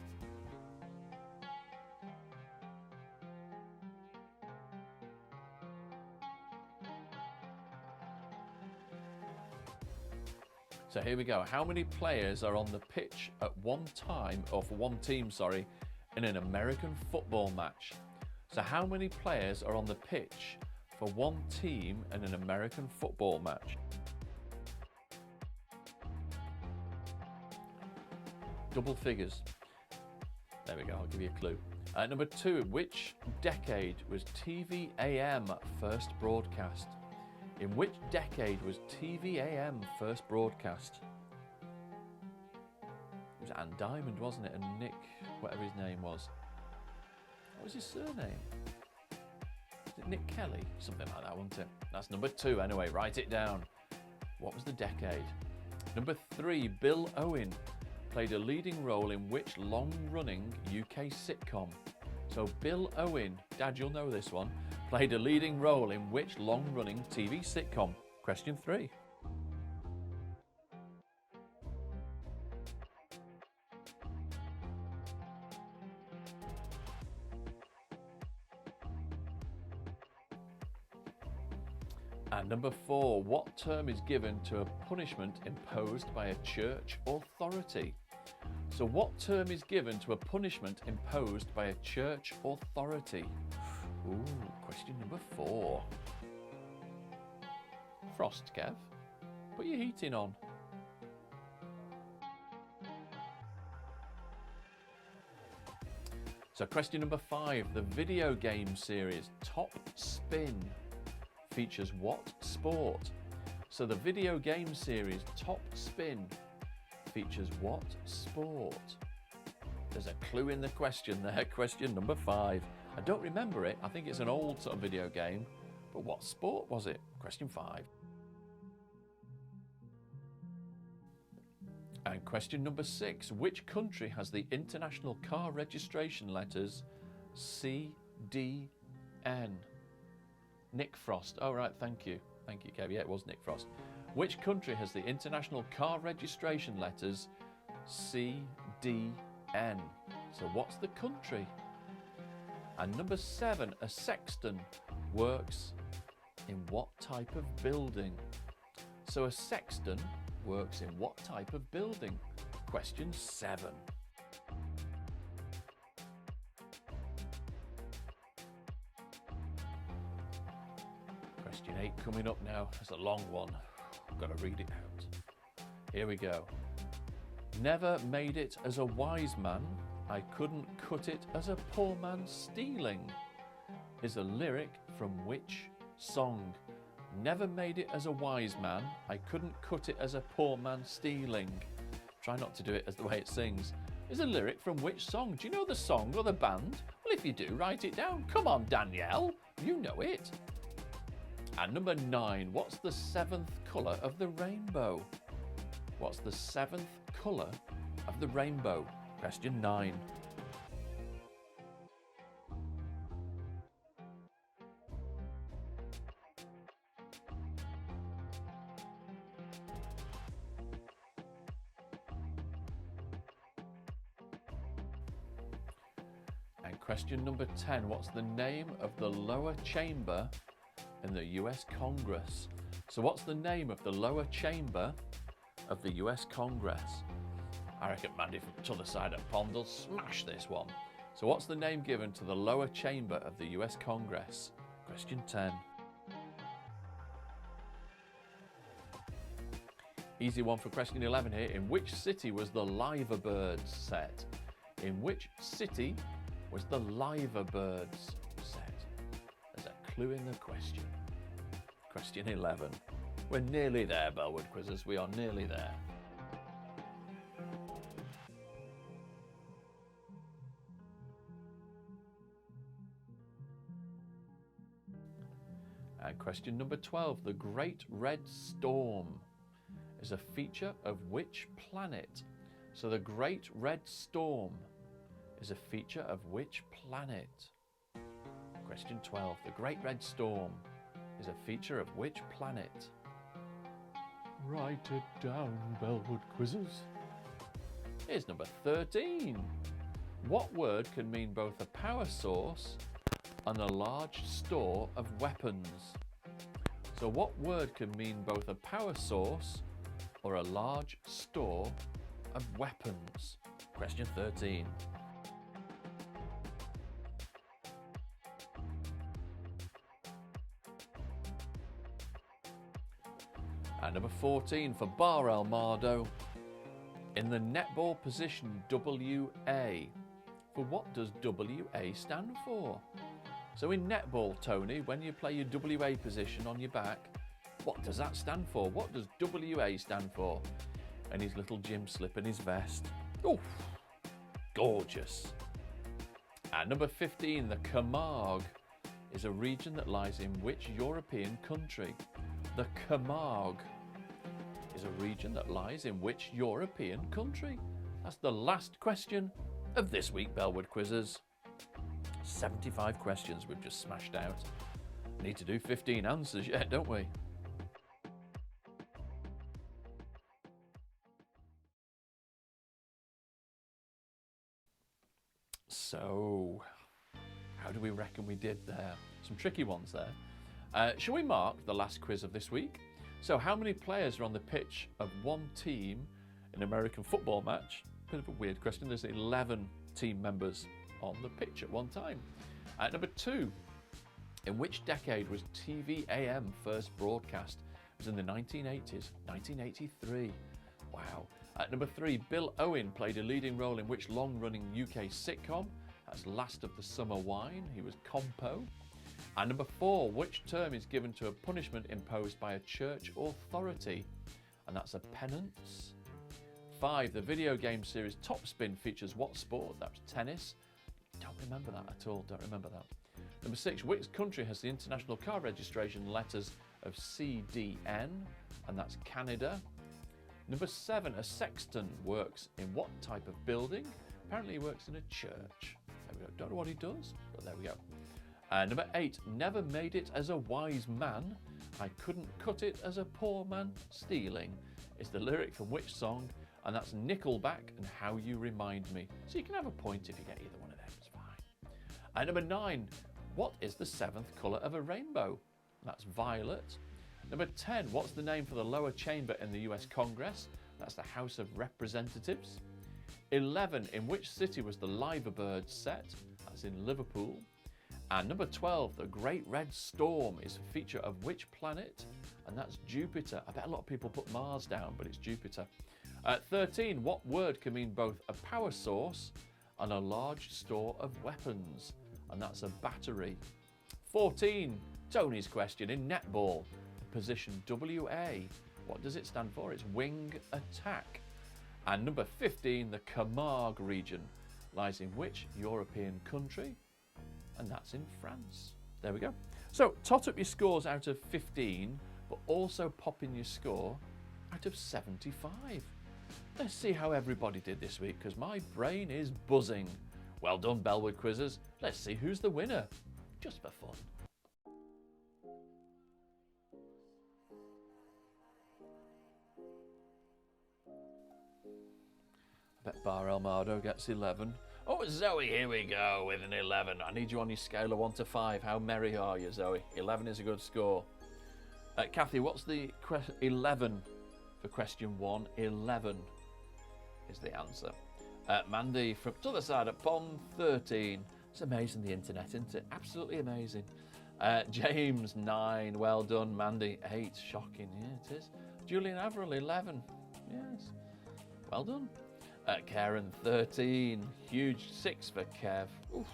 So here we go. How many players are on the pitch at one time, or for one team, sorry, in an American football match? So how many players are on the pitch for one team in an American football match? Double figures. There we go, I'll give you a clue. Number 2, which decade was TV-AM first broadcast? In which decade was TV-AM first broadcast? It was Ann Diamond, wasn't it? And Nick, whatever his name was. What was his surname? Was it Nick Kelly? Something like that, wasn't it? That's number 2 anyway, write it down. What was the decade? Number 3, Bill Owen played a leading role in which long-running UK sitcom? So Bill Owen, Dad, you'll know this one, played a leading role in which long-running TV sitcom? Question 3. And number 4, what term is given to a punishment imposed by a church authority? So what term is given to a punishment imposed by a church authority? Ooh, question number 4. Frost, Kev. Put your heating on. So question number 5. The video game series Top Spin features what sport? So the video game series Top Spin features what sport? There's a clue in the question there. Question number 5. I don't remember it. I think it's an old sort of video game. But what sport was it? Question 5. And question number 6. Which country has the international car registration letters CDN? Nick Frost. Oh, right. Thank you. Thank you, Kev. Yeah, it was Nick Frost. Which country has the international car registration letters CDN? So what's the country? And number 7, a sexton works in what type of building? So a sexton works in what type of building? Question 7. Question 8 coming up now. It's a long one. I've got to read it out. Here we go. Never made it as a wise man, I couldn't cut it as a poor man stealing, is a lyric from which song? Never made it as a wise man, I couldn't cut it as a poor man stealing. Try not to do it as the way it sings. Is a lyric from which song? Do you know the song or the band? Well, if you do, write it down. Come on, Danielle, you know it. And number 9, what's the 7th colour of the rainbow? What's the 7th colour of the rainbow? Question 9. And question number 10, what's the name of the lower chamber in the US Congress? So what's the name of the lower chamber of the US Congress? I reckon Mandy from the other side of the pond will smash this one. So what's the name given to the lower chamber of the US Congress? Question 10. Easy one for question 11 here. In which city was the Liver Birds set? In which city was the liver birds set? There's a clue in the question. Question 11. We're nearly there, Bellwood Quizzers. We are nearly there. And question number 12. The Great Red Storm is a feature of which planet? So the Great Red Storm is a feature of which planet? Question 12. The Great Red Storm is a feature of which planet? Write it down, Bellwood Quizzes. Here's number 13. What word can mean both a power source and a large store of weapons? So what word can mean both a power source or a large store of weapons? Question 13. And number 14 for Bar El Mardo. In the netball position WA, for what does WA stand for? So in netball, Tony, when you play your WA position on your back, what does that stand for? What does WA stand for? And his little gym slip and his vest. Oh, gorgeous. And number 15, the Camargue is a region that lies in which European country? The Camargue is a region that lies in which European country? That's the last question of this week, Bellwood Quizzes. 75 questions we've just smashed out. Need to do 15 answers yet, don't we? So, how do we reckon we did there? Some tricky ones there. Shall we mark the last quiz of this week? So how many players are on the pitch of one team in an American football match? Bit of a weird question. There's 11 team members on the pitch at one time. Number 2, in which decade was TV AM first broadcast? It was in the 1980s, 1983. Wow. Number 3, Bill Owen played a leading role in which long-running UK sitcom? That's Last of the Summer Wine. He was Compo. And number 4, which term is given to a punishment imposed by a church authority? And that's a penance. 5, the video game series Top Spin features what sport? That was tennis. Don't remember that at all, don't remember that. Number 6, which country has the international car registration letters of CDN? And that's Canada. Number 7, a sexton works in what type of building? Apparently he works in a church. There we go. Don't know what he does, but there we go. Number 8, never made it as a wise man. I couldn't cut it as a poor man stealing. Is the lyric from which song? And that's Nickelback and How You Remind Me. So you can have a point if you get either one of them, it's fine. Number 9, what is the 7th colour of a rainbow? That's violet. Number 10, what's the name for the lower chamber in the US Congress? That's the House of Representatives. 11, in which city was the liver birds set? That's in Liverpool. And number 12, the Great Red Storm is a feature of which planet? And that's Jupiter. I bet a lot of people put Mars down, but it's Jupiter. 13, what word can mean both a power source and a large store of weapons? And that's a battery. 14, Tony's question in netball. Position WA, what does it stand for? It's wing attack. And number 15, the Camargue region lies in which European country? And that's in France. There we go. So tot up your scores out of 15, but also pop in your score out of 75. Let's see how everybody did this week, because my brain is buzzing. Well done, Bellwood Quizzes. Let's see who's the winner, just for fun. I bet Bar El Mardo gets 11. Oh, Zoe, here we go with an 11. I need you on your scale of 1 to 5. How merry are you, Zoe? 11 is a good score. Kathy, what's the 11 for question 1? 11 is the answer. Mandy from the other side at pond, 13. It's amazing, the internet, isn't it? Absolutely amazing. James, 9. Well done. Mandy, 8. Shocking. Yeah, it is. Julian Averill, 11. Yes. Well done. Karen, 13. Huge 6 for Kev. Oof.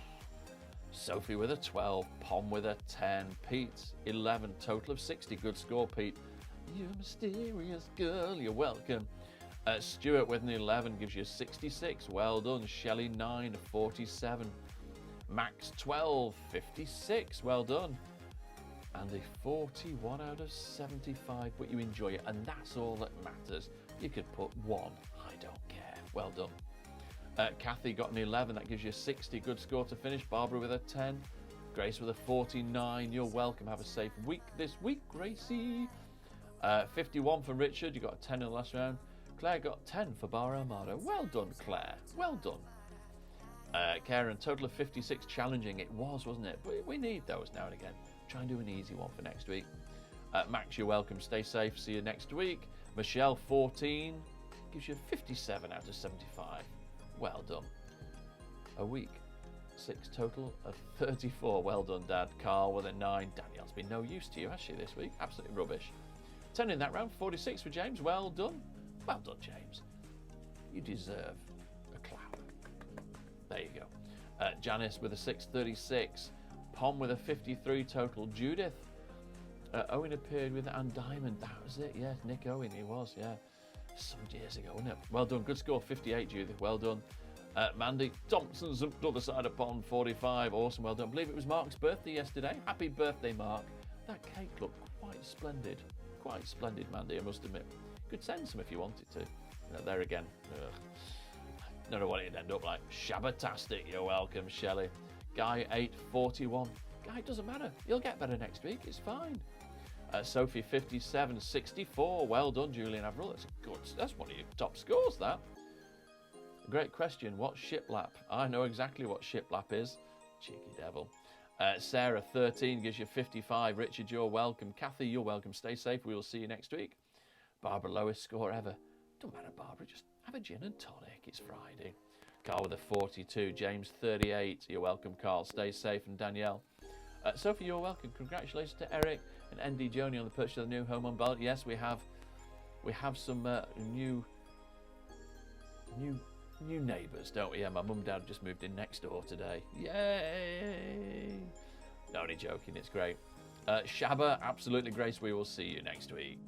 Sophie with a 12, Pom with a 10, Pete 11, total of 60. Good score, Pete. You mysterious girl, you're welcome. Stuart with an 11 gives you 66. Well done. Shelley 9, 47. Max 12, 56. Well done. And a 41 out of 75, but you enjoy it, and that's all that matters. You could put 1, I don't care. Well done. Kathy got an 11, that gives you 60. Good score to finish. Barbara with a 10. Grace with a 49. You're welcome. Have a safe week this week, Gracie. 51 for Richard. You got a 10 in the last round. Claire got 10 for Bar Armado. Well done, Claire. Well done. Karen, total of 56. Challenging. It was, wasn't it? But we need those now and again. Try and do an easy one for next week. Max, you're welcome. Stay safe. See you next week. Michelle, 14. Gives you 57 out of 75. Well done. A week. 6 total of 34. Well done, Dad. Carl with a 9. Danielle's been no use to you, has she, this week? Absolutely rubbish. 10 in that round. 46 for James. Well done. Well done, James. You deserve a clap. There you go. Janice with a 636. Pom with a 53 total. Judith. Owen appeared with Anne Diamond. That was it. Yes, Nick Owen. He was, yeah. Some years ago, wasn't it? Well done. Good score. 58, Judith. Well done. Mandy Thompson's up the other side of Pond. 45. Awesome. Well done. I believe it was Mark's birthday yesterday. Happy birthday, Mark. That cake looked quite splendid. Quite splendid, Mandy, I must admit. Could send some if you wanted to. There again. Ugh. Don't know what it'd end up like. Shabba-tastic. You're welcome, Shelley. Guy 841. Guy, it doesn't matter. You'll get better next week. It's fine. Sophie 57, 64. Well done, Julian Averill. That's good. That's one of your top scores, that. Great question. What's shiplap? I know exactly what shiplap is. Cheeky devil. Sarah 13 gives you 55. Richard, you're welcome. Kathy, you're welcome. Stay safe. We will see you next week. Barbara, lowest score ever. Don't matter, Barbara. Just have a gin and tonic. It's Friday. Carl with a 42. James 38. You're welcome, Carl. Stay safe. And Danielle. Sophie, you're welcome. Congratulations to Eric and ND Joni on the purchase of the new home on Bellwood. Yes, we have some new neighbours, don't we? Yeah, my mum and dad just moved in next door today. Yay! No, only joking. It's great. Shabba, absolutely, Grace. We will see you next week.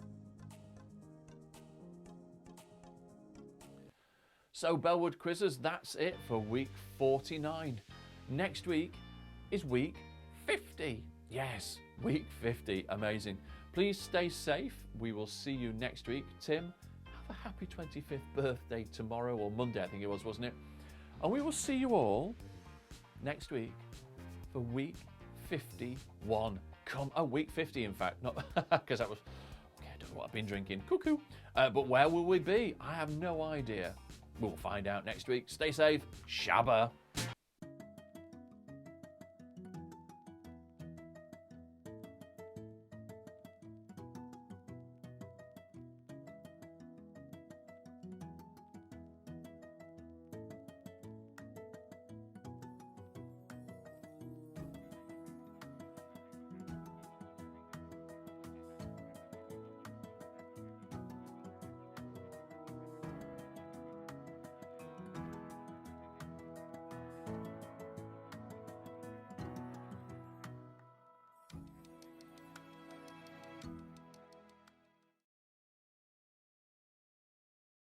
So, Bellwood Quizzes, that's it for week 49. Next week is week 50. Yes, week 50. Amazing. Please stay safe. We will see you next week. Tim, have a happy 25th birthday tomorrow, or Monday, I think it was, wasn't it? And we will see you all next week for week 51. Week 50, in fact. Not because that was... Okay, I don't know what I've been drinking. Cuckoo. But where will we be? I have no idea. We'll find out next week. Stay safe. Shabba.